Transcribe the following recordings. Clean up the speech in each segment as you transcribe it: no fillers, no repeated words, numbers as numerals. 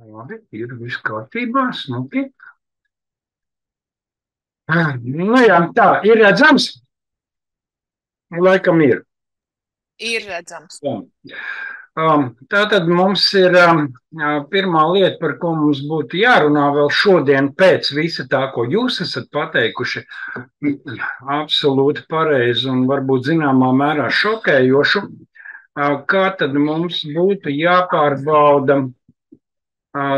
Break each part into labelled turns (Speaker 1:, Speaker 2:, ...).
Speaker 1: Labi, ir viss kārtībā, smuki. Nu jā, tā, ir redzams? Laikam ir.
Speaker 2: Ir redzams.
Speaker 1: Jā. Tātad mums ir pirmā lieta, par ko mums būtu jārunā vēl šodien pēc visa tā, ko jūs esat pateikuši, absolūti pareizi un varbūt zināmā mērā šokējošu, kā tad mums būtu jāpārbauda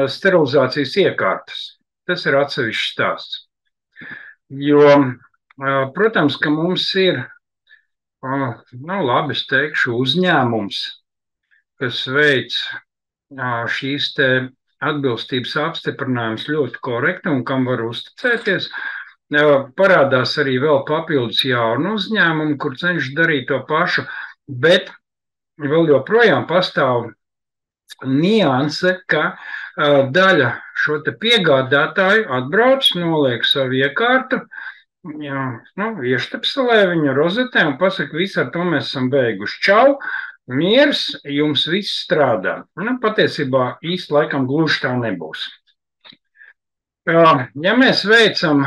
Speaker 1: sterilizācijas iekārtas. Tas ir atsevišķs stāsts. Jo, protams, ka mums ir, nu labi, es teikšu, uzņēmums, kas veic šīs te atbilstības apstiprinājumus ļoti korekti un kam var uzticēties. Parādās arī vēl papildus jaunu uzņēmumu, kur cenšas darīt to pašu, bet vēl joprojām pastāv nianse, ka daļa šo te piegādātāju atbrauc, noliek savu iekārtu, ieštepselē viņu rozetē un pasaka, visu ar to mēs esam beiguši. Čau, miers, jums viss strādā. Patiesībā īsti laikam gluži tā nebūs. Ja mēs veicam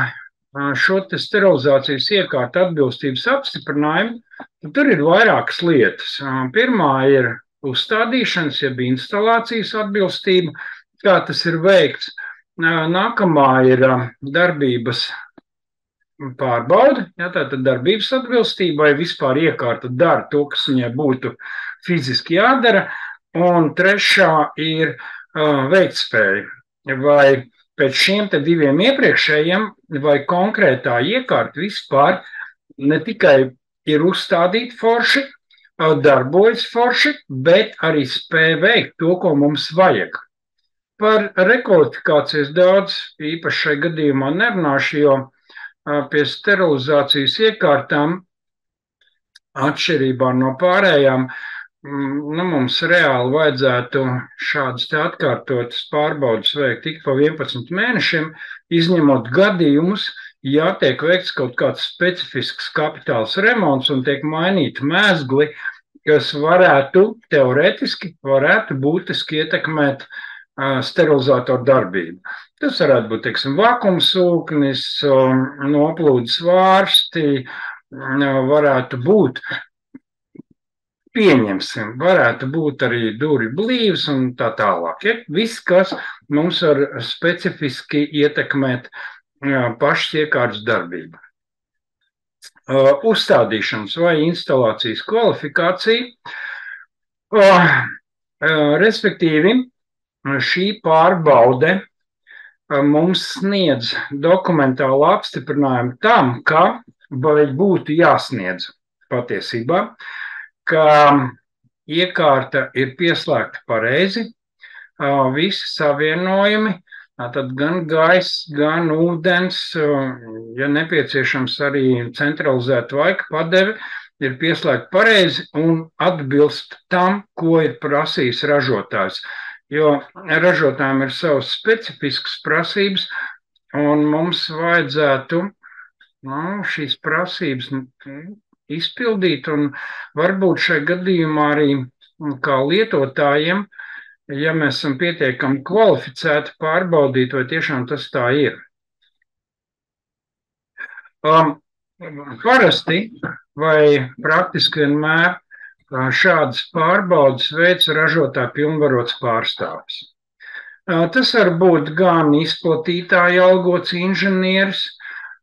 Speaker 1: šo te sterilizācijas iekārtu atbilstības apstiprinājumu, tad tur ir vairākas lietas. Pirmā ir uzstādīšanas, jeb instalācijas atbilstība, kā tas ir veikts. Nākamā ir darbības pārbaude, tātad darbības atbilstība, vai vispār iekārta dara to, kas viņai būtu fiziski jādara. Un trešā ir veiktspēja. Vai pēc šiem te diviem iepriekšējiem, vai konkrētā iekārta vispār ne tikai ir uzstādīta forši, darbojas forši, bet arī spēj veikt to, ko mums vajag. Par rekvalifikācijas daudz īpaši šai gadījumā nerunāšu, jo pie sterilizācijas iekārtām atšķirībā no pārējām, mums reāli vajadzētu šādas te atkārtotas pārbaudas veikt tik pa 11 mēnešiem, izņemot gadījumus, ja tiek veikts kaut kāds specifisks kapitāls remonts un tiek mainīti mēzgli, kas varētu teorētiski būtiski ietekmēt sterilizatoru darbību. Tas varētu būt, teiksim, vakumsūknis, noplūdes vārsti, varētu būt, pieņemsim, varētu būt arī durvju blīvs un tā tālāk. Ja? Viss, kas mums var specifiski ietekmēt pašas iekārtas darbību. Uzstādīšanas vai instalācijas kvalifikācija, respektīvi, šī pārbaude mums sniedz dokumentālu apstiprinājumu tam, ka vai būtu jāsniedz patiesībā, ka iekārta ir pieslēgta pareizi, visi savienojumi, tad gan gaiss, gan ūdens, ja nepieciešams arī centralizēta vaika padeve, ir pieslēgta pareizi un atbilst tam, ko ir prasījis ražotājs. Jo ražotājiem ir savas specifiskas prasības, un mums vajadzētu šīs prasības izpildīt, un varbūt šai gadījumā arī kā lietotājiem, ja mēs esam pietiekami kvalificēti, pārbaudīt, vai tiešām tas tā ir. Parasti vai praktiski vienmēr šādas pārbaudas veids ražotāja pilnvarots pārstāvis. Tas var būt gan izplatītāja algots inženieris,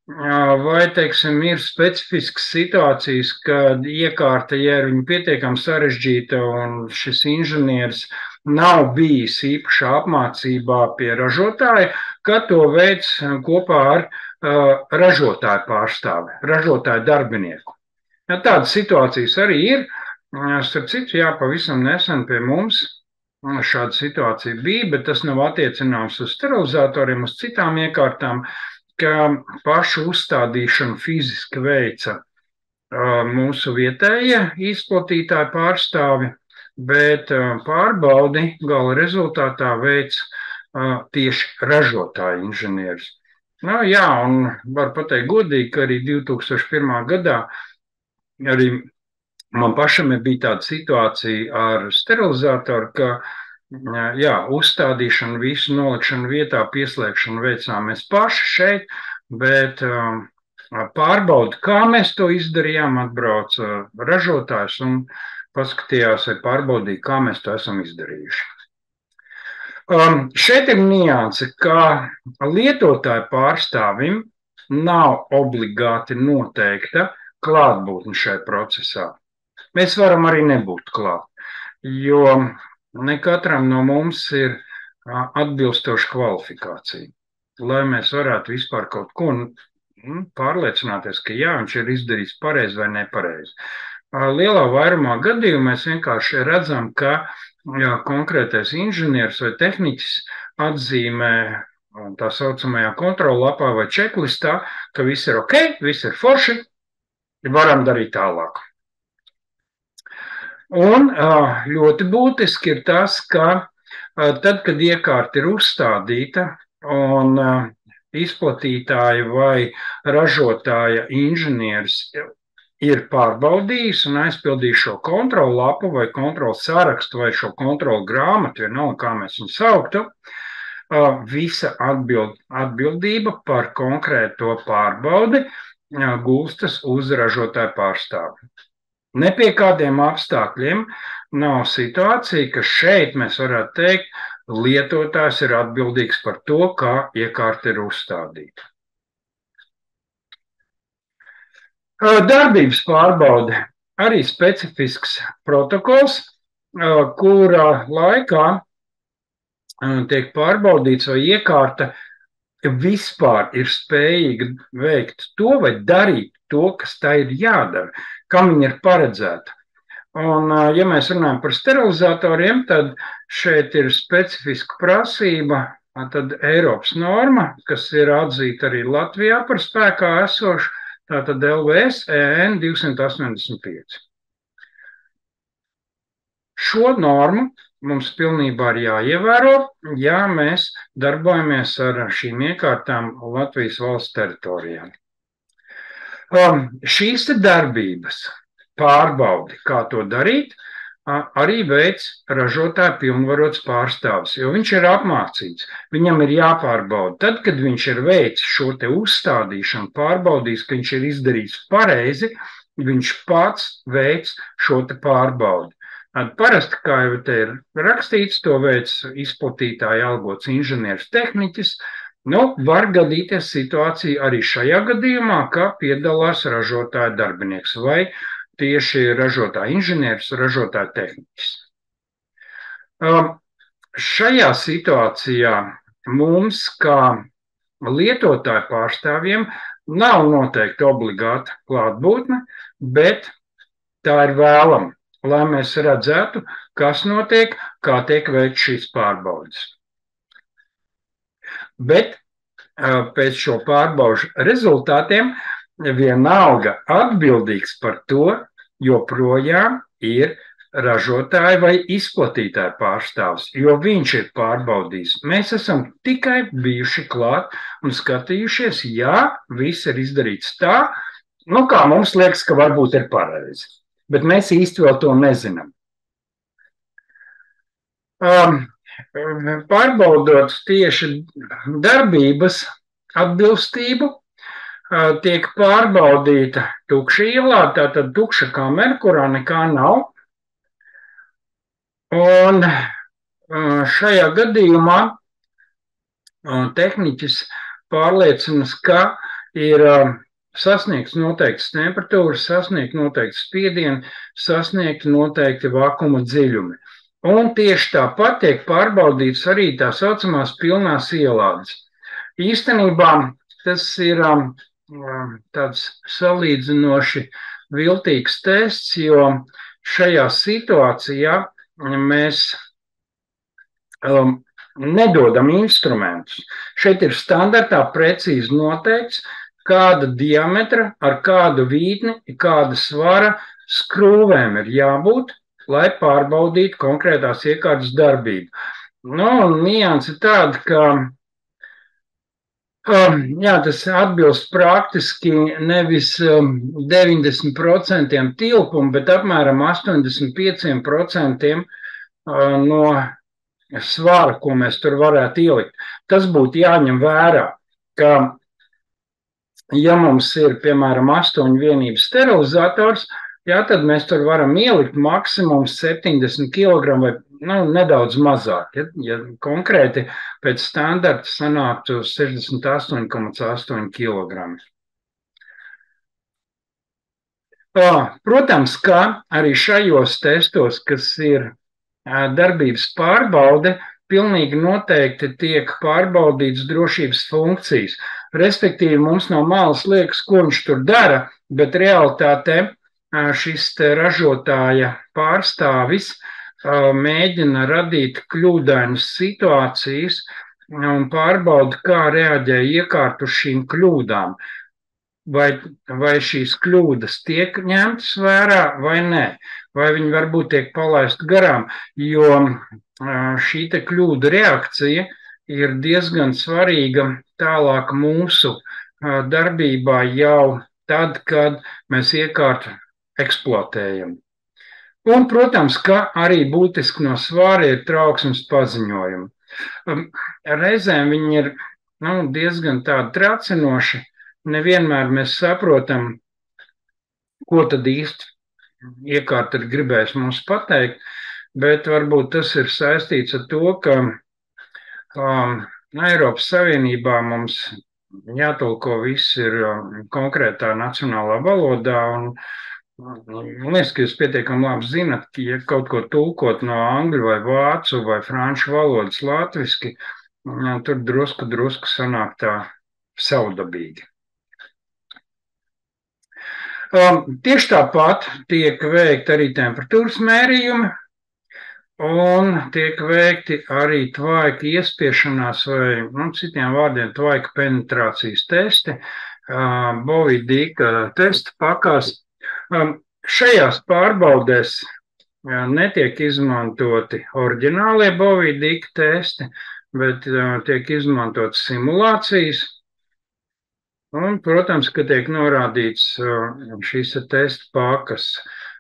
Speaker 1: vai, teiksim, ir specifiskas situācijas, kad iekārta, ja ir viņa pietiekami sarežģīta un šis inženieris nav bijis īpašā apmācībā pie ražotāja, ka to veids kopā ar ražotāju pārstāvi, ražotāju darbinieku. Tādas situācijas arī ir. Starp citu, pavisam nesen pie mums šāda situācija bija, bet tas nav attiecināms uz sterilizatoriem, uz citām iekārtām, ka pašu uzstādīšanu fiziski veica mūsu vietējie izplatītāji pārstāvi, bet pārbaudi gala rezultātā veic tieši ražotāju inženieris. Un var pateikt godīgi, ka arī 2001. gadā arī man pašam bija tāda situācija ar sterilizatoru, ka uzstādīšanu, visu nolikšanu vietā, pieslēgšanu veicām mēs paši šeit, bet pārbaudi, kā mēs to izdarījām, atbrauca ražotājs un paskatījās vai pārbaudīja, kā mēs to esam izdarījuši. Šeit ir nianse, ka lietotāju pārstāvim nav obligāti noteikta klātbūtne šajā procesā. Mēs varam arī nebūt klāt, jo ne katram no mums ir atbilstoša kvalifikācija, lai mēs varētu vispār kaut ko pārliecināties, ka jā, viņš ir izdarījis pareizi vai nepareizi. Lielā vairumā gadījumā mēs vienkārši redzam, ka konkrētais inženieris vai tehniķis atzīmē tā saucamajā kontrollapā vai čeklistā, ka viss ir ok, viss ir forši, varam darīt tālāk. Un ļoti būtiski ir tas, ka tad, kad iekārta ir uzstādīta un izplatītāja vai ražotāja inženieris ir pārbaudījis un aizpildījis šo kontrolu lapu vai kontrolu sarakstu vai šo kontrolu grāmatu, vienalga, kā mēs viņu sauktu, visa atbildība par konkrēto pārbaudi gulstas uz ražotāju pārstāvi. Ne pie kādiem apstākļiem nav situācija, ka šeit mēs varētu teikt, lietotājs ir atbildīgs par to, kā iekārta ir uzstādīta. Darbības pārbaude arī specifisks protokols, kura laikā tiek pārbaudīts, vai iekārta vispār ir spējīga veikt to vai darīt to, kas tā ir jādara, kam viņa ir paredzēta. Un, ja mēs runājam par sterilizatoriem, tad šeit ir specifiska prasība, tad Eiropas norma, kas ir atzīta arī Latvijā par spēkā esošu, tātad LVS EN 285. Šo normu mums pilnībā ir jāievēro, ja mēs darbojamies ar šīm iekārtām Latvijas valsts teritorijā. Šīs darbības pārbaudi, kā to darīt, arī veids ražotāja pilnvarots pārstāvis, jo viņš ir apmācīts. Viņam ir jāpārbauda. Tad, kad viņš ir veicis šo te uzstādīšanu, pārbaudījis, ka viņš ir izdarījis pareizi, viņš pats veic šo te pārbaudi. Parasti, kā jau te ir rakstīts, to veic izplatītāja algots inženieris tehniķis. Var gadīties situācija arī šajā gadījumā, ka piedalās ražotāja darbinieks vai tieši ražotāja inženieris, ražotāja tehniķis. Šajā situācijā mums, kā lietotāju pārstāvjiem, nav noteikti obligāta klātbūtne, bet tā ir vēlama, lai mēs redzētu, kas notiek, kā tiek veikt šīs pārbaudes. Bet pēc šo pārbaužu rezultātiem vienalga atbildīgs par to joprojām ir ražotāja vai izplatītāja pārstāvs, jo viņš ir pārbaudījis. Mēs esam tikai bijuši klāt un skatījušies, jā, viss ir izdarīts tā, kā mums liekas, ka varbūt ir pareizi. Bet mēs īsti vēl to nezinām. Pārbaudot tieši darbības atbilstību, tiek pārbaudīta tukša ielāde, tātad tukša kamera, kurā nekā nav. Un šajā gadījumā tehniķis pārliecinās, ka ir sasniegts noteikts temperatūras, sasniegt noteikts spiedieni, sasniegt noteikti vakuma dziļumi. Un tieši tāpat tiek pārbaudīts arī tā saucamās pilnās ielādes. Īstenībā tas ir tāds salīdzinoši viltīgs tests, jo šajā situācijā mēs nedodam instrumentus. Šeit ir standartā precīzi noteikts, kāda diametra, ar kādu vītni, kāda svara skrūvēm ir jābūt, lai pārbaudītu konkrētās iekārtas darbību. Nianse ir tāda, ka tas atbilst praktiski nevis 90% tilpumu, bet apmēram 85% no svara, ko mēs tur varētu ielikt. Tas būtu jāņem vērā, ka, ja mums ir, piemēram, 8 vienības sterilizators, jā, tad mēs tur varam ielikt maksimums 70 kg vai nedaudz mazāk. Ja konkrēti pēc standarta sanāktu 68,8 kg. Protams, ka arī šajos testos, kas ir darbības pārbaude, pilnīgi noteikti tiek pārbaudīts drošības funkcijas. Respektīvi, mums no malas liekas, ko viņš tur dara, bet realitātē šis ražotāja pārstāvis mēģina radīt kļūdainas situācijas un pārbauda, kā reaģē iekārta uz šīm kļūdām. Vai šīs kļūdas tiek ņemtas vērā vai nē, vai viņi varbūt tiek palaist garām, jo šī te kļūda reakcija ir diezgan svarīga tālāk mūsu darbībā jau tad, kad mēs iekārtu eksploatējam. Un, protams, ka arī būtiski no svāra ir trauksmes paziņojumi. Reizēm viņi ir diezgan tādi tracinoši. Nevienmēr mēs saprotam, ko tad īsti iekārta ir gribējis mums pateikt, bet varbūt tas ir saistīts ar to, ka Eiropas Savienībā mums jātulko viss ir konkrētā nacionālā valodā, un man liekas, ka jūs pietiekami labi zinat, ka ja kaut ko tulkot no angļu vai vācu vai franču valodas latviski, tur drusku sanāk tā savdabīgi. Tieši tāpat tiek veikti arī temperatūras mērījumi un tiek veikti arī tvaika iespiešanās vai, citiem vārdiem, tvaika penetrācijas testi, bovidīka testa pakās. Šajās pārbaudēs netiek izmantoti oriģinālie bovidīka testi, bet tiek izmantotas simulācijas. Un, protams, ka tiek norādīts šīs testa pakas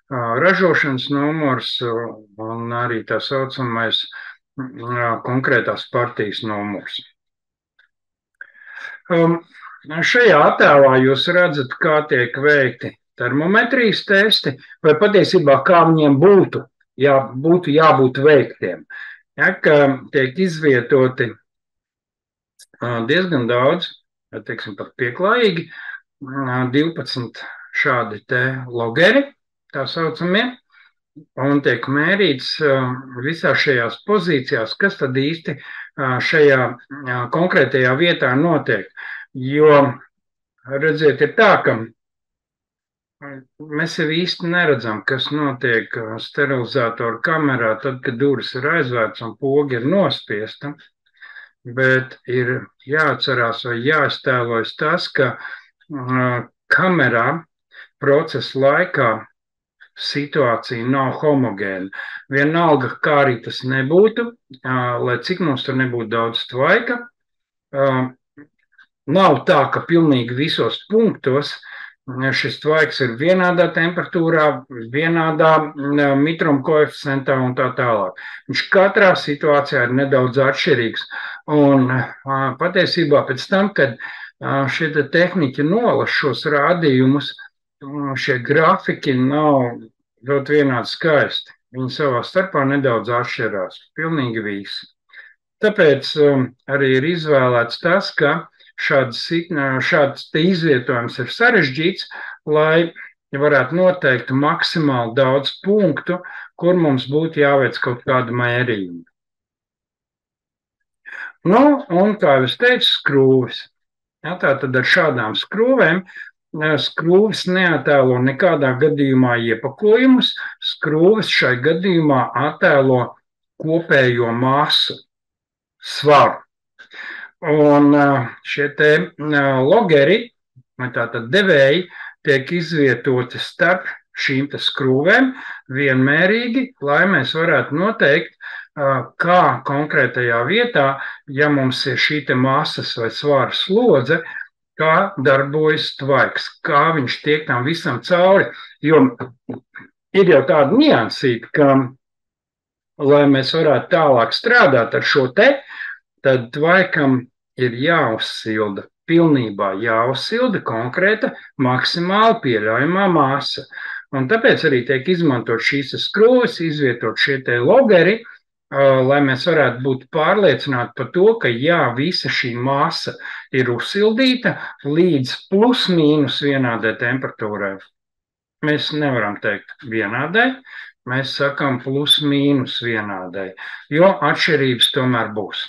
Speaker 1: ražošanas numurs un arī tā saucamais konkrētās partijas numurs. Šajā attēlā jūs redzat, kā tiek veikti termometrijas testi, vai patiesībā kā viņiem būtu jābūt veiktiem. Ja, ka tiek izvietoti diezgan daudz, teiksim, pat pieklājīgi, 12 šādi te logeri, tā saucamie, un tiek mērīts visās šajās pozīcijās, kas tad īsti šajā konkrētajā vietā notiek. Jo, redziet, ir tā, ka mēs jau īsti neredzam, kas notiek sterilizatoru kamerā, tad, kad durvis ir aizvērts un poga ir nospiesta. Bet ir jāatcerās vai jāiztēlojas tas, ka kamerā procesa laikā situācija nav homogēna. Vienalga, kā arī tas nebūtu, lai cik mums tur nebūtu daudz tvaika, nav tā, ka pilnīgi visos punktos šis tvaiks ir vienādā temperatūrā, vienādā mitruma koeficientā un tā tālāk. Viņš katrā situācijā ir nedaudz atšķirīgs. Un patiesībā pēc tam, kad šie tehniķi nolas šos rādījumus, šie grafiki nav ļoti vienādi skaisti. Viņi savā starpā nedaudz atšķirās. Pilnīgi visi. Tāpēc arī ir izvēlēts tas, ka šāds izvietojums ir sarežģīts, lai varētu noteikt maksimāli daudz punktu, kur mums būtu jāveic kaut kāda mērījuma. Un, kā jau es teicu, skrūvis. Ja, tātad ar šādām skrūvēm skrūvis neattēlo nekādā gadījumā iepakojumus, skrūvis šai gadījumā attēlo kopējo masu, svaru. Un šie te logeri, vai tātad devēji, tiek izvietoti starp šīm te skrūvēm vienmērīgi, lai mēs varētu noteikt, kā konkrētajā vietā, ja mums ir šī te masas vai svara slodze, kā darbojas tvaiks, kā viņš tiek tam visam cauri. Jo ir jau tāda niansīta, ka lai mēs varētu tālāk strādāt ar šo te, tad tvaikam ir jāuzsilda, pilnībā jāuzsilda konkrēta maksimāli pieļaujamā masa. Un tāpēc arī tiek izmantot šīs skrūves, izvietot šie te logeri, lai mēs varētu būt pārliecināti par to, ka jā, visa šī masa ir uzsildīta līdz plus mīnus vienādai temperatūrai. Mēs nevaram teikt vienādai, mēs sakam plus mīnus vienādai, jo atšķirības tomēr būs.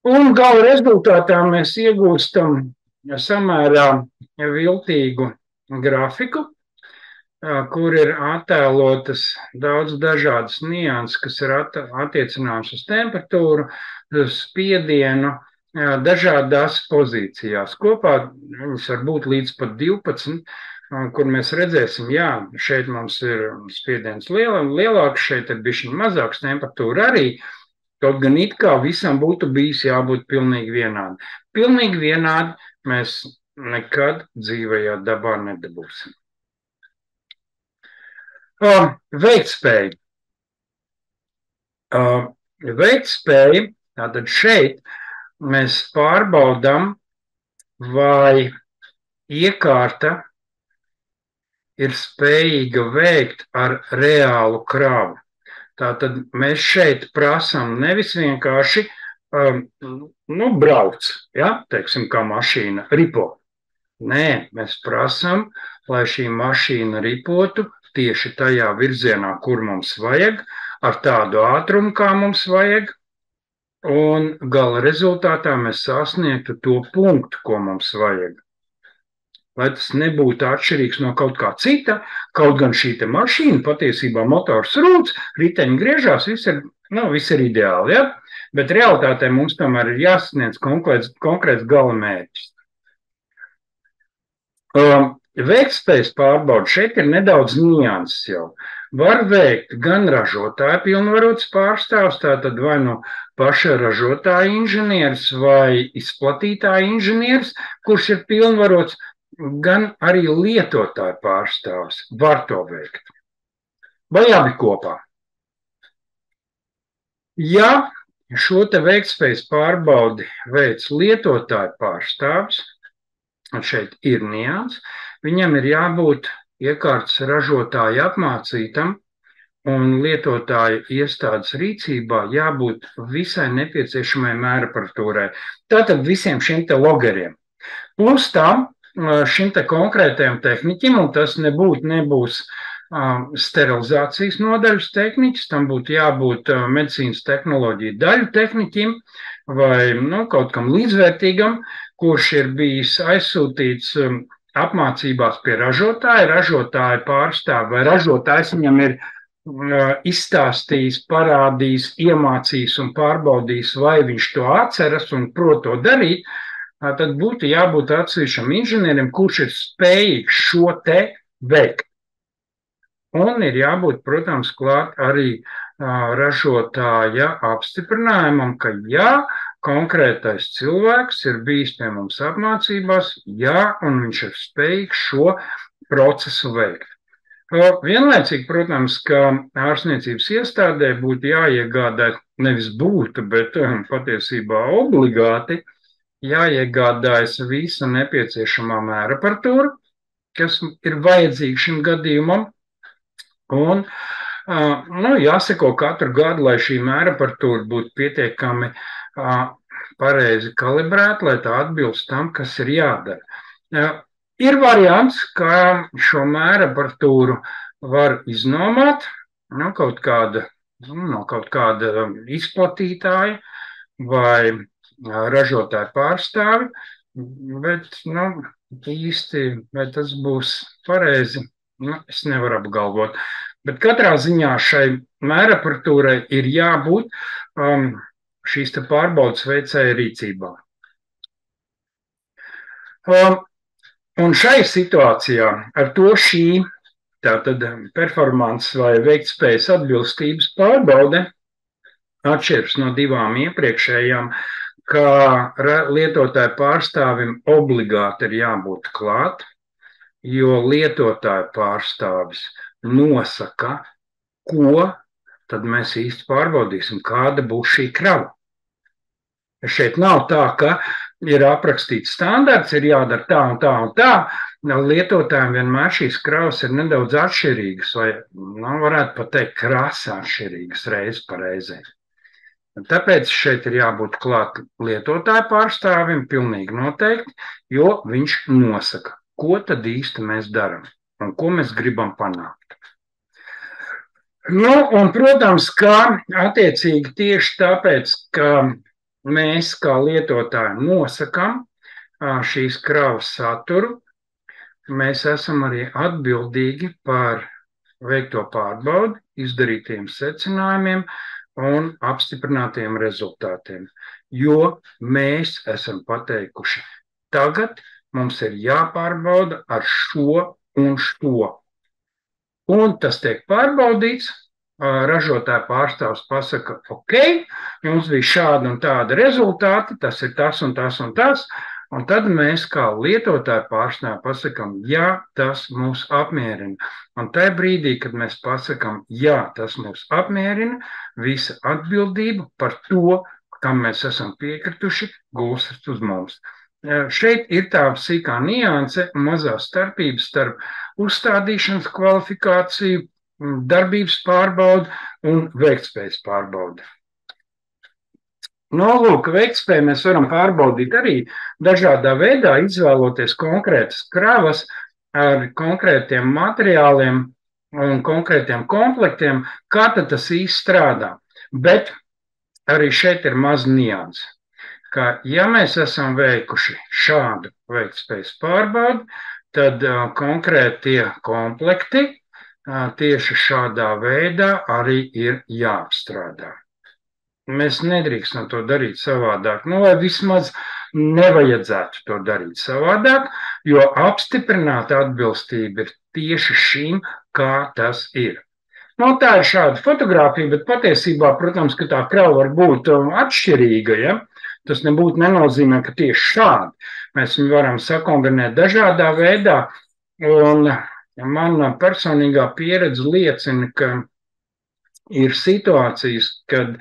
Speaker 1: Un gala rezultātā mēs iegūstam samērā viltīgu grafiku, kur ir attēlotas daudz dažādas nianses, kas ir attiecināmas uz temperatūru, uz spiedienu, dažādās pozīcijās. Kopā viņas var būt līdz pat 12, kur mēs redzēsim, jā, šeit mums ir spiediens lielāks, šeit ir bišķiņ mazāks, temperatūra arī, kaut gan it kā visam būtu bijis jābūt pilnīgi vienādi. Pilnīgi vienādi mēs nekad dzīvajā dabā nedabūsim. Veiktspēja. Veiktspēja, tātad šeit mēs pārbaudām, vai iekārta ir spējīga veikt ar reālu kravu. Tātad mēs šeit prasām nevis vienkārši brauc, ja, teiksim, kā mašīna ripo. Nē, mēs prasām, lai šī mašīna ripotu tieši tajā virzienā, kur mums vajag, ar tādu ātrumu, kā mums vajag, un gala rezultātā mēs sasniegtu to punktu, ko mums vajag. Lai tas nebūtu atšķirīgs no kaut kā cita, kaut gan šī te mašīna patiesībā motors rūc, riteņi griežās, viss ir ideāli, ja? Bet realitātē mums tomēr ir jāsasniedz konkrēts gala mērķis. Veiktspējas pārbaude šeit ir nedaudz nianses jau. Var veikt gan ražotāja pilnvarots pārstāvs, tātad vai no paša ražotāja inženieris vai izplatītāja inženieris, kurš ir pilnvarots, gan arī lietotāja pārstāvs var to veikt. Vai abi kopā? Ja šo te veiktspējas pārbaudi veids lietotāja pārstāvs, un šeit ir nianses, viņam ir jābūt iekārtas ražotāja apmācītam un lietotāja iestādes rīcībā jābūt visai nepieciešamai mēraparatūrai. Tātad visiem šiem te logeriem. Plus tam šim te konkrētajam tehniķim, un tas nebūs sterilizācijas nodaļas tehniķis, tam būtu jābūt medicīnas tehnoloģiju daļu tehniķim vai kaut kam līdzvērtīgam, kurš ir bijis aizsūtīts apmācībās pie ražotāja pārstāv, vai ražotājs viņam ir izstāstījis, parādījis, iemācījis un pārbaudījis, vai viņš to atceras un prot to darīt, tad būtu jābūt atsevišķam inženierim, kurš ir spējīgs šo te veikt. Un ir jābūt, protams, klāt arī ražotāja apstiprinājumam, ka jā, konkrētais cilvēks ir bijis pie mums apmācībās, jā, un viņš ir spējīgs šo procesu veikt. Vienlaicīgi, protams, ka ārstniecības iestādē būtu jāiegādāt, nevis būtu, bet patiesībā obligāti jāiegādājas visa nepieciešamā mēraparatūra, kas ir vajadzīga šim gadījumam, un jāseko katru gadu, lai šī mēraparatūra būtu pietiekami pareizi kalibrēta, lai tā atbilst tam, kas ir jādara. Ir variants, kā šo mēraparatūru var iznomāt no kaut kāda izplatītāja vai ražotāja pārstāvi, bet īsti, vai tas būs pareizi, es nevaru apgalvot. Bet katrā ziņā šai mēraparatūrai ir jābūt šīs te pārbaudas veicēja rīcībā. Un šai situācijā ar to šī tātad performance vai veiktspējas atbilstības pārbaude atšķiras no divām iepriekšējām, ka lietotāja pārstāvim obligāti ir jābūt klāt, jo lietotāja pārstāvis nosaka, ko tad mēs īsti pārbaudīsim, kāda būs šī krava. Šeit nav tā, ka ir aprakstīts standarts, ir jādara tā un tā un tā. Lietotājiem vienmēr šīs kravas ir nedaudz atšķirīgas, vai varētu pat teikt krasi atšķirīgas reiz pa reizei. Tāpēc šeit ir jābūt klāt lietotāju pārstāvim, pilnīgi noteikti, jo viņš nosaka, ko tad īsti mēs darām un ko mēs gribam panākt. Un, protams, ka attiecīgi tieši tāpēc, ka mēs kā lietotāji nosakam šīs kravas saturu, mēs esam arī atbildīgi par veikto pārbaudi, izdarītiem secinājumiem un apstiprinātiem rezultātiem, jo mēs esam pateikuši, tagad mums ir jāpārbauda ar šo un šo. Un tas tiek pārbaudīts, ražotāja pārstāvs pasaka, ok, jums bija šāda un tāda rezultāti, tas ir tas un tas un tas, un tad mēs kā lietotāja pārstāvji pasakam, jā, tas mūs apmierina. Un tajā brīdī, kad mēs pasakam, jā, tas mūs apmierina, visa atbildība par to, kam mēs esam piekrituši, gulstas uz mums. Šeit ir tā sīkā nianse, mazā starpība starp uzstādīšanas kvalifikāciju, darbības pārbaudu un veiktspējas pārbaudu. Lūk, veiktspēju mēs varam pārbaudīt arī dažādā veidā, izvēloties konkrētas kravas ar konkrētiem materiāliem un konkrētiem komplektiem, kā tad tas īsti strādā. Bet arī šeit ir maz nianse, ka ja mēs esam veikuši šādu veiktspējas pārbaudu, tad konkrētie komplekti tieši šādā veidā arī ir jāapstrādā. Mēs nedrīkstam to darīt savādāk, vai vismaz nevajadzētu to darīt savādāk, jo apstiprināta atbilstība ir tieši šīm, kā tas ir. Tā ir šāda fotografija, bet patiesībā, protams, ka tā krava var būt atšķirīga, ja? Tas nebūtu nenozīmē, ka tieši šādi. Mēs viņu varam sakombinēt dažādā veidā, un mana personīgā pieredze liecina, ka ir situācijas, kad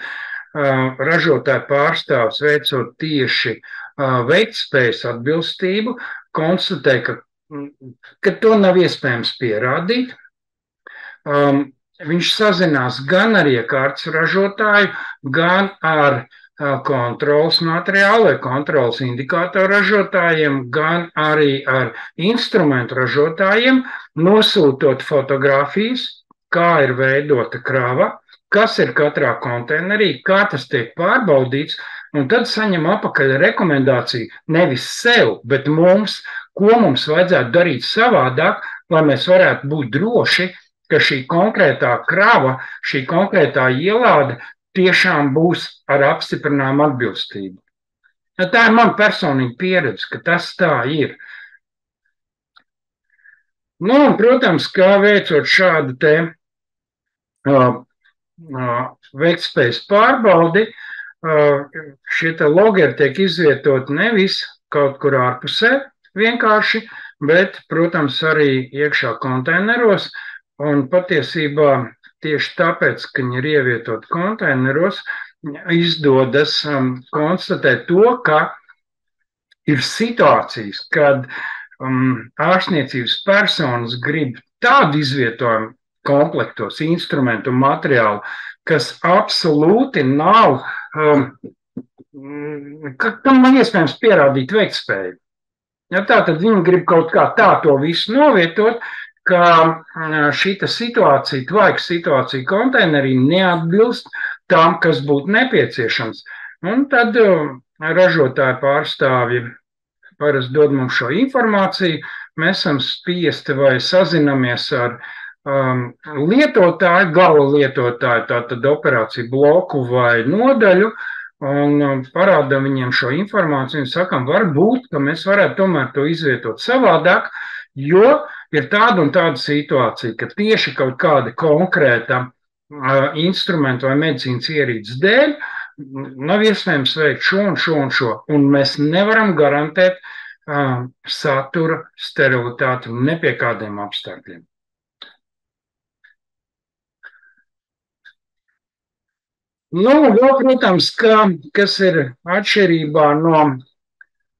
Speaker 1: ražotāja pārstāvs veicot tieši veiktspējas atbilstību, konstatē, ka to nav iespējams pierādīt. Viņš sazinās gan ar iekārtas ražotāju, gan ar kontrols materiālu vai kontrols indikātoru ražotājiem, gan arī ar instrumentu ražotājiem, nosūtot fotogrāfijas, kā ir veidota krava, kas ir katrā konteinerī, kā tas tiek pārbaudīts, un tad saņem apakaļ rekomendāciju nevis sev, bet mums, ko mums vajadzētu darīt savādāk, lai mēs varētu būt droši, ka šī konkrētā krava, šī konkrētā ielāde tiešām būs ar apstiprinājumu atbilstību. Tā ir mana personīga pieredze, ka tas tā ir. Un, protams, kā veicot šādu te veiktspējas pārbaudi, šie te logeri tiek izvietoti nevis kaut kur ārpusē vienkārši, bet, protams, arī iekšā konteineros, un patiesībā tieši tāpēc, ka viņi ir ievietot konteineros, izdodas konstatēt to, ka ir situācijas, kad ārstniecības personas grib tādu izvietojumu komplektos, instrumentu un materiālu, kas absolūti nav, kam nav iespējams pierādīt veiktspēju. Ja tātad viņi grib kaut kā tā to visu novietot, ka šīta situācija, tvaiga situācija konteinerī neatbilst tam, kas būtu nepieciešams. Un tad ražotāja pārstāvji parasti dod mums šo informāciju, mēs esam spiesti vai sazinamies ar lietotāju, gala lietotāju, tātad operāciju bloku vai nodaļu, un parādām viņiem šo informāciju un sakam, varbūt, ka mēs varētu tomēr to izvietot savādāk, jo ir tāda un tāda situācija, ka tieši kaut kāda konkrēta instrumenta vai medicīnas ierīces dēļ nav iespējams veikt šo un šo un šo, un mēs nevaram garantēt satura sterilitāti ne pie kādiem apstākļiem. Vēl, protams, kas ir atšķirībā no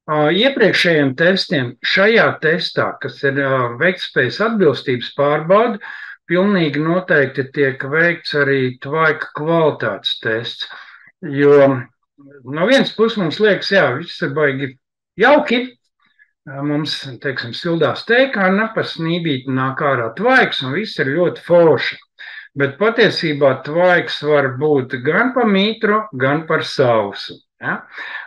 Speaker 1: iepriekšējiem testiem, šajā testā, kas ir veiktspējas atbilstības pārbaude, pilnīgi noteikti tiek veikts arī tvaika kvalitātes tests. Jo no vienas puses mums liekas, jā, viss ir baigi jauki. Mums, teiksim, sildās teikāna, pa snībīti nāk ārā tvaiks un viss ir ļoti forši. Bet patiesībā tvaiks var būt gan pa mitru, gan par sausu. Ja?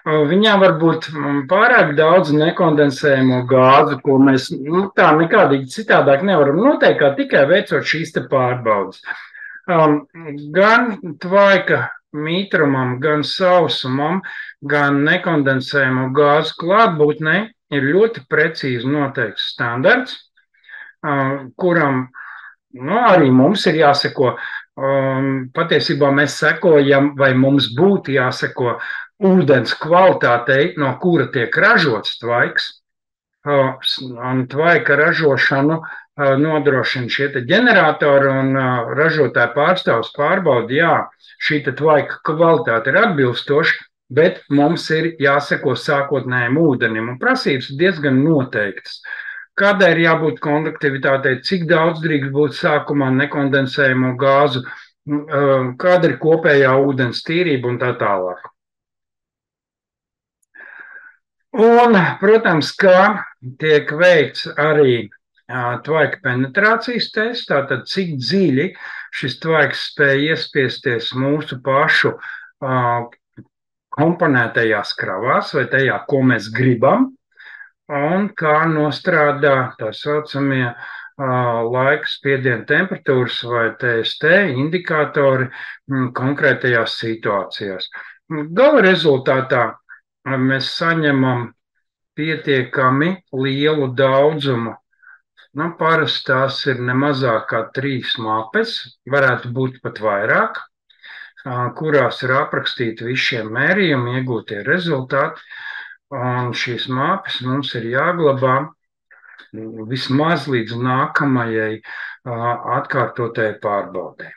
Speaker 1: Viņā var būt pārāk daudz nekondensējumu gāzu, ko mēs tā nekādīgi citādāk nevaram noteikt, kā tikai veicot šīs te pārbaudas. Gan tvaika mitrumam, gan sausumam, gan nekondensējumu gāzu klātbūtnē ir ļoti precīzi noteikts standarts, kuram arī mums ir jāseko. Patiesībā mēs sekojam, vai mums būtu jāseko ūdens kvalitātei, no kura tiek ražots tvaiks. Un tvaika ražošanu nodrošina šie ģeneratori un ražotāja pārstāvs pārbauda, jā, šī tvaika kvalitāte ir atbilstoša, bet mums ir jāseko sākotnējiem ūdenim, un prasības ir diezgan noteiktas. Kādai ir jābūt konduktivitātei, cik daudz drīkst būt sākumā nekondensējumu gāzu, kāda ir kopējā ūdens tīrība un tā tālāk. Un, protams, kā tiek veikts arī tvaika penetrācijas tests, tātad cik dziļi šis tvaiks spēj iespiesties mūsu pašu komponētajās kravās vai tajā, ko mēs gribam, un kā nostrādā tā saucamie laika spiediena temperatūras vai TST indikātori konkrētajās situācijās. Gala rezultātā mēs saņemam pietiekami lielu daudzumu. Parasti tās ir ne mazāk kā 3 mapes, varētu būt pat vairāk, kurās ir aprakstīti visi šie mērījumi, iegūtie rezultāti. Un šīs mapes mums ir jāglabā vismaz līdz nākamajai atkārtotajai pārbaudē.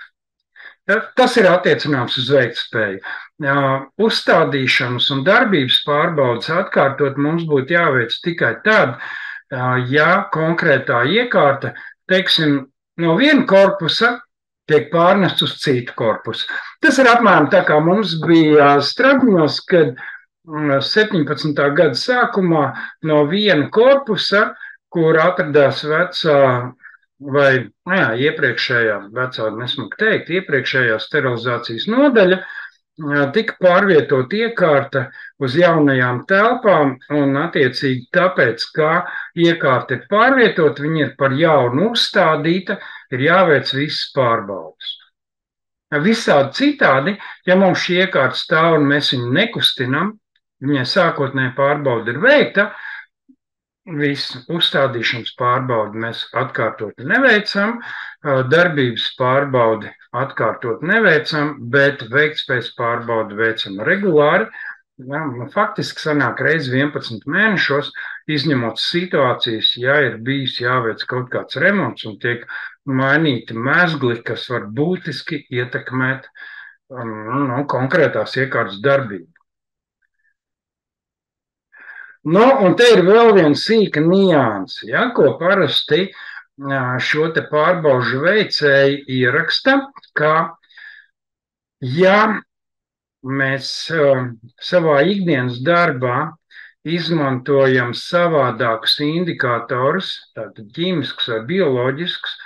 Speaker 1: Tas ir attiecināms uz veiktspēju. Uzstādīšanas un darbības pārbaudas atkārtot mums būtu jāveic tikai tad, ja konkrētā iekārta, teiksim, no viena korpusa tiek pārnests uz citu korpusu. Tas ir apmēram tā, kā mums bija Stradiņos, kad 17. gada sākumā no viena korpusa, kur atradās vecā vai iepriekšējā, vecā nesmuku teikt, iepriekšējā sterilizācijas nodaļa, tika pārvietot iekārta uz jaunajām telpām un attiecīgi tāpēc, kā iekārta ir pārvietot, viņa ir par jaunu uzstādīta, ir jāveic visas pārbaudas. Visādi citādi, ja mums šī iekārta stāv un mēs viņu nekustinam, viņai sākotnēji pārbauda ir veikta, visu uzstādīšanas pārbaudi mēs atkārtot neveicam, darbības pārbaudi atkārtot neveicam, bet veiktspējas pārbaudi veicam regulāri. Faktiski sanāk reiz 11 mēnešos, izņemot situācijas, ja ir bijis jāveic kaut kāds remonts un tiek mainīti mezgli, kas var būtiski ietekmēt konkrētās iekārtas darbību. Un te ir vēl viena sīka nianse, ko parasti šo te pārbaužu veicēji ieraksta, ka ja mēs savā ikdienas darbā izmantojam savādākus indikātorus, tātad ķīmiskus vai bioloģiskus,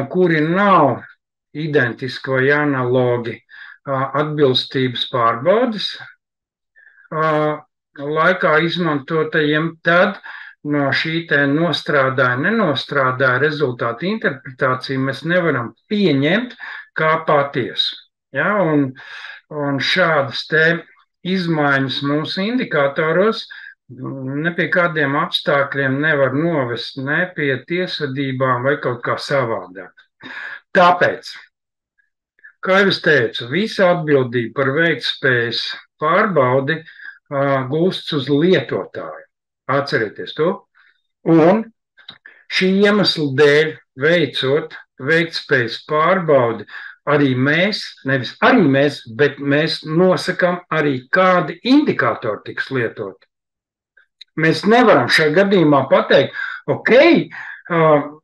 Speaker 1: kuri nav identiski vai analogi atbilstības pārbaudes laikā izmantotajiem, tad no šī te nostrādāja, nenostrādāja rezultātu interpretāciju mēs nevaram pieņemt kā patiesu. Un šādas te izmaiņas mūsu indikātoros ne pie kādiem apstākļiem nevar novest ne pie tiesvedībām vai kaut kā savādāk. Tāpēc, kā jau es teicu, visa atbildība par veiktspējas pārbaudi gūsts uz lietotāju. Atcerieties to. Un šī iemesla dēļ veicot veiktspējas pārbaudi nevis arī mēs, bet mēs nosakam arī, kādi indikātori tiks lietot. Mēs nevaram šajā gadījumā pateikt, ok,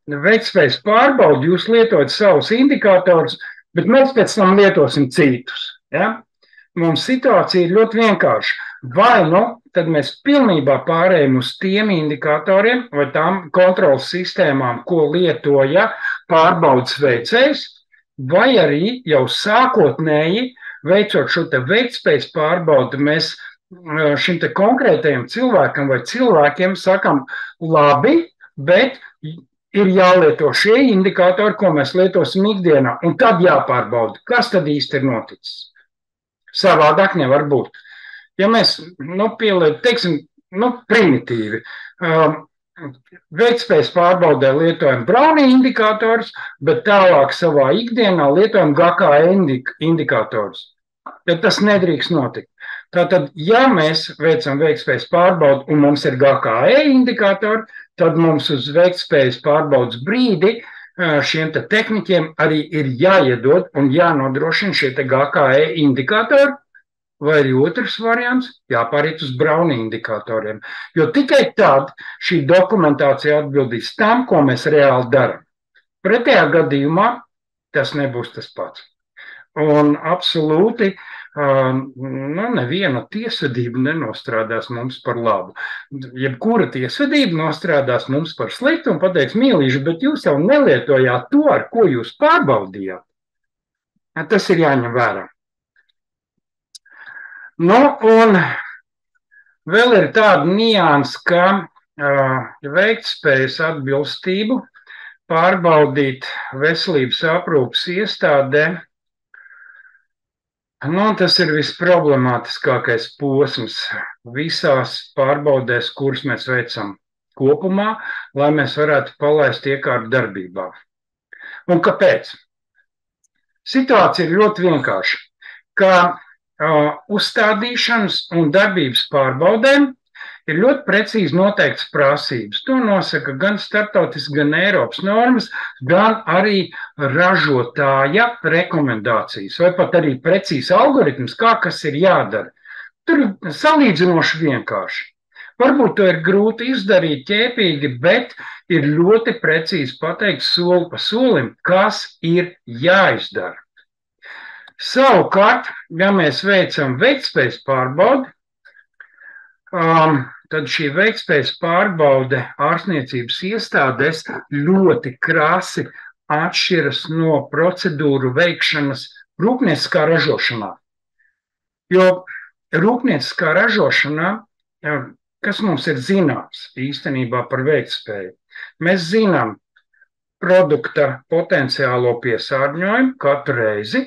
Speaker 1: veiktspējas pārbaudi, jūs lietojat savus indikātorus, bet mēs pēc tam lietosim citus. Ja? Mums situācija ir ļoti vienkārša. Vai nu tad mēs pilnībā pārējām uz tiem indikatoriem vai tām kontrolas sistēmām, ko lietoja pārbaudas veicējs, vai arī jau sākotnēji veicot šo te veiktspējas pārbaudi, mēs šim te konkrētajam cilvēkam vai cilvēkiem sakam, labi, bet ir jālieto šie indikātori, ko mēs lietosim ikdienā, un tad jāpārbauda, kas tad īsti ir noticis. Savādāk nevar būt. Ja mēs, teiksim, primitīvi, veiktspējas pārbaudē lietojam Brownian indikātors, bet tālāk savā ikdienā lietojam GKE indikātors. Ja tas nedrīkst notikt. Tātad, ja mēs veicam veiktspējas pārbaudi un mums ir GKE indikātori, tad mums uz veiktspējas pārbaudas brīdi šiem te tehniķiem arī ir jāiedod un jānodrošina šie te GKE indikātori, vai arī otrs variants jāpāriet uz Brownian indikatoriem. Jo tikai tad šī dokumentācija atbildīs tam, ko mēs reāli darām. Pretējā gadījumā tas nebūs tas pats. Un absolūti neviena tiesvedība nenostrādās mums par labu. Jebkura tiesvedība nostrādās mums par sliktu un pateiks, mīlīši, bet jūs jau nelietojāt to, ar ko jūs pārbaudījāt. Tas ir jāņem vērā. Un vēl ir tāda nianse, ka veiktspējas atbilstību pārbaudīt veselības aprūpes iestādē, tas ir visproblemātiskākais posms visās pārbaudēs, kuras mēs veicam kopumā, lai mēs varētu palaist iekārtu darbībā. Un kāpēc? Situācija ir ļoti vienkārša, ka uzstādīšanas un darbības pārbaudēm ir ļoti precīzi noteikts prasības. To nosaka gan starptautiski, gan Eiropas normas, gan arī ražotāja rekomendācijas, vai pat arī precīzi algoritms, kā kas ir jādara. Tur ir salīdzinoši vienkārši. Varbūt to ir grūti izdarīt ķēpīgi, bet ir ļoti precīzi pateikt soli pa solim, kas ir jāizdara. Savukārt, ja mēs veicam veiktspējas pārbaudi, tad šī veiktspējas pārbaude ārstniecības iestādēs ļoti krasi atšķiras no procedūru veikšanas rūpnieciskā ražošanā. Jo rūpnieciskā ražošanā, kas mums ir zināms īstenībā par veiktspēju, mēs zinām produkta potenciālo piesārņojumu katru reizi.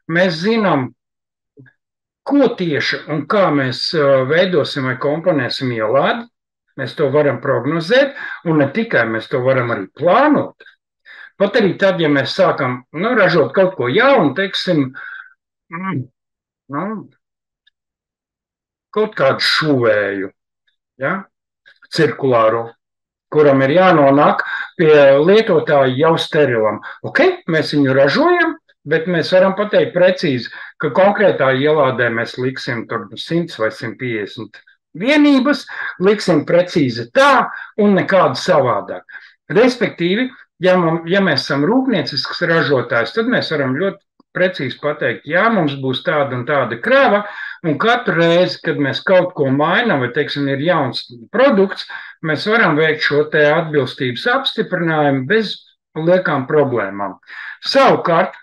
Speaker 1: Mēs zinām, ko tieši un kā mēs veidosim vai komponēsim ielādi. Mēs to varam prognozēt, un ne tikai mēs to varam arī plānot. Pat arī tad, ja mēs sākam ražot kaut ko jaunu, teiksim, kaut kādu šuvēju, cirkulāro, kuram ir jānonāk pie lietotāja jau sterilam. Ok, mēs viņu ražojam, bet mēs varam pateikt precīzi, ka konkrētā ielādē mēs liksim tur 100 vai 150 vienības, liksim precīzi tā un nekādu savādāk. Respektīvi, ja mēs esam rūpniecisks ražotājs, tad mēs varam ļoti precīzi pateikt, jā, mums būs tāda un tāda krava, un katru reizi, kad mēs kaut ko mainām, vai, teiksim, ir jauns produkts, mēs varam veikt šo te atbilstības apstiprinājumu bez liekām problēmām. Savukārt,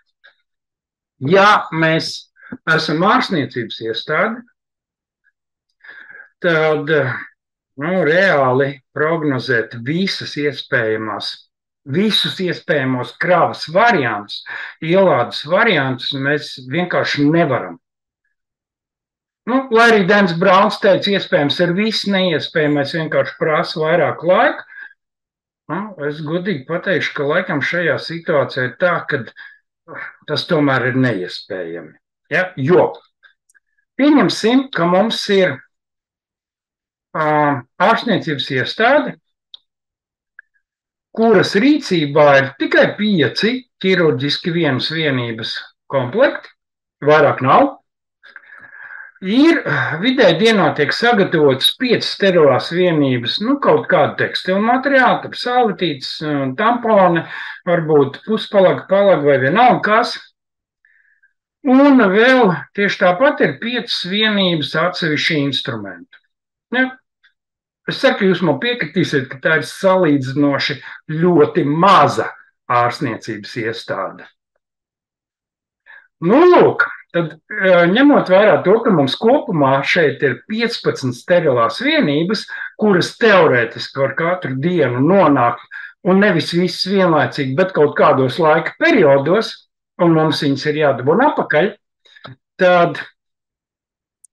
Speaker 1: ja mēs esam ārstniecības iestāde, tad reāli prognozēt visus iespējamos kravas variantus, ielādes variantus mēs vienkārši nevaram. Lai arī Dens Brauns teica, iespējams ir viss neiespējamais, vienkārši prasa vairāk laika, es godīgi pateikšu, ka laikam šajā situācijā ir tā, ka tas tomēr ir neiespējami. Ja? Jo pieņemsim, ka mums ir ārstniecības iestāde, kuras rīcībā ir tikai 5 ķirurģiski vienas vienības komplekti, vairāk nav. Ir vidēji dienā tiek sagatavotas 5 sterilās vienības, kaut kāda tekstila materiāla, tad sālitītes, tamponi, varbūt puspalaga, palaga vai vienalga kas. Un vēl tieši tāpat ir 5 vienības atsevišķi instrumenti. Ja? Es ceru, ka jūs man piekritīsiet, ka tā ir salīdzinoši ļoti maza ārstniecības iestāde. Lūk, tad ņemot vērā to, ka mums kopumā šeit ir 15 sterilās vienības, kuras teorētiski var katru dienu nonākt, un nevis visas vienlaicīgi, bet kaut kādos laika periodos, un mums viņas ir jādabūna apakaļ, tad,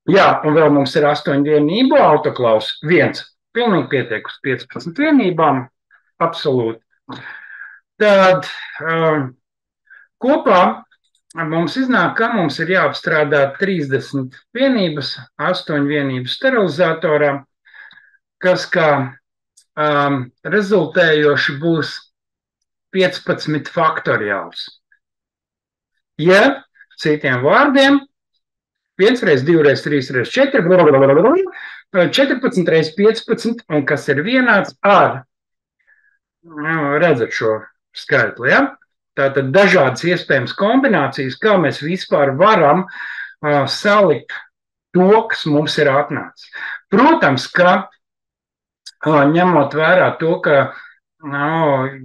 Speaker 1: jā, un vēl mums ir 8 vienību autoklaus, viens pilnīgi pietiek uz 15 vienībām, absolūti. Tad kopā mums iznāk, ka mums ir jāapstrādā 30 vienības, 8 vienības sterilizatorā, kas kā rezultējoši būs 15 faktoriāls. Ja citiem vārdiem 5 reiz 2 reiz 3 reiz 4, 14 reiz 15, un kas ir vienāds ar, redzat šo skaitli, ja? Tātad dažādas iespējamas kombinācijas, kā mēs vispār varam salikt to, kas mums ir atnācis. Protams, ka ņemot vērā to, ka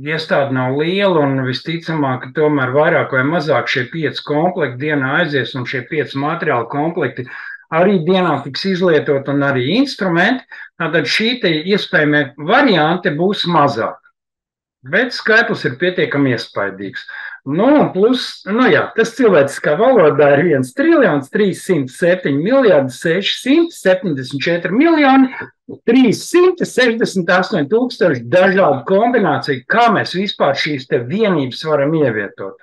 Speaker 1: iestāde nav liela un visticamāk, ka tomēr vairāk vai mazāk šie 5 komplekti dienā aizies un šie 5 materiāli komplekti arī dienā tiks izlietot un arī instrumenti, tātad šī te iespējamie varianti būs mazāk. Bet skaitlis ir pietiekami iespaidīgs. Plus, tas cilvēciskā valodā ir 1 triljons 307 miljardi 674 miljoni 368 tūkstoši dažādu kombināciju, kā mēs vispār šīs te vienības varam ievietot.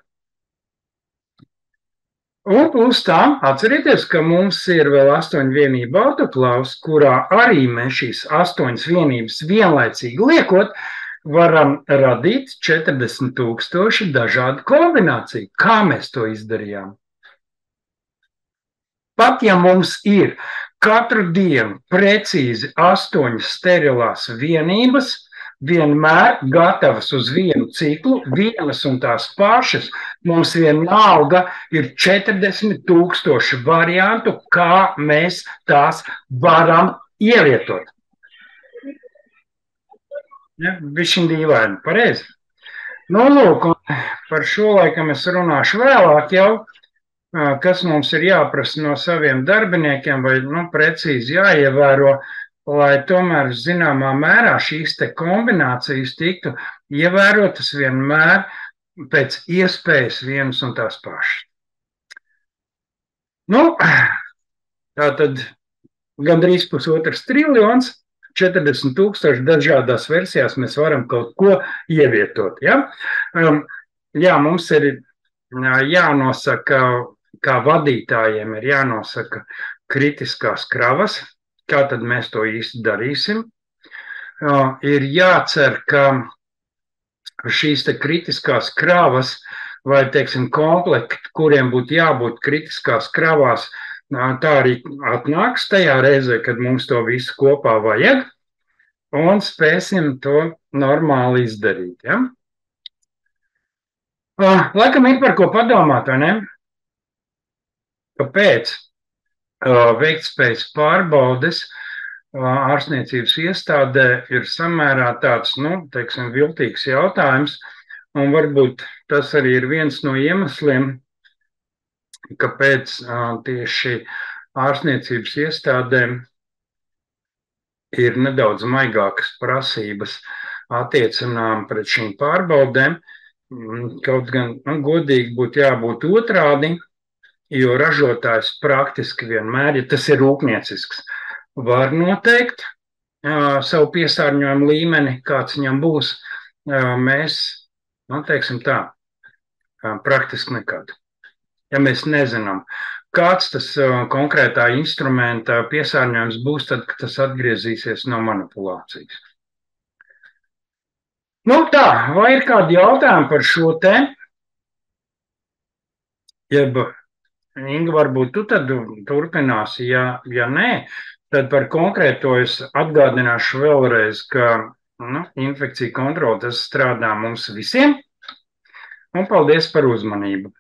Speaker 1: Un plus tam atcerieties, ka mums ir vēl 8 vienību autoklaus, kurā arī mēs šīs 8 vienības vienlaicīgi liekot, varam radīt 40 tūkstoši dažādu kombināciju. Kā mēs to izdarījām? Pat ja mums ir katru dienu precīzi 8 sterilās vienības, vienmēr gatavas uz vienu ciklu, vienas un tās pašas, mums vienalga ir 40 tūkstoši variantu, kā mēs tās varam ievietot. Ja, bišķiņ dīvaini, pareizi. Lūk, par šo laikam es runāšu vēlāk jau, kas mums ir jāprasa no saviem darbiniekiem vai precīzi jāievēro, lai tomēr zināmā mērā šīs te kombinācijas tiktu ievērotas vienmēr pēc iespējas vienas un tās pašas. Tātad gandrīz 1,5 triljons, 40 tūkstoši dažādās versijās mēs varam kaut ko ievietot. Ja? Mums ir jānosaka, kā vadītājiem ir jānosaka kritiskās kravas, kā tad mēs to īsti darīsim. Ir jācer, ka šīs te kritiskās kravas vai, teiksim, komplekti, kuriem būtu jābūt kritiskās kravās, tā arī atnāks tajā reizē, kad mums to visu kopā vajag, un spēsim to normāli izdarīt. Ja? Laikam ir par ko padomāt, vai ne? Kāpēc veiktspējas pārbaudes ārstniecības iestādē ir samērā tāds, teiksim, viltīgs jautājums, un varbūt tas arī ir viens no iemesliem, kāpēc tieši ārstniecības iestādēm ir nedaudz maigākas prasības attiecinām pret šīm pārbaudēm, kaut gan godīgi būtu jābūt otrādi, jo ražotājs praktiski vienmēr, ja tas ir rūpniecisks, var noteikt savu piesārņojumu līmeni, kāds viņam būs. Mēs, teiksim tā, praktiski nekad. Ja mēs nezinām, kāds tas konkrētā instrumenta piesārņojums būs, tad, kad tas atgriezīsies no manipulācijas. Nu tā, vai ir kādi jautājumi par šo te? Jeb, Inga, varbūt tu tad turpināsi, ja nē, tad par konkrēto es atgādināšu vēlreiz, ka infekcija kontrole tas strādā mums visiem, un paldies par uzmanību.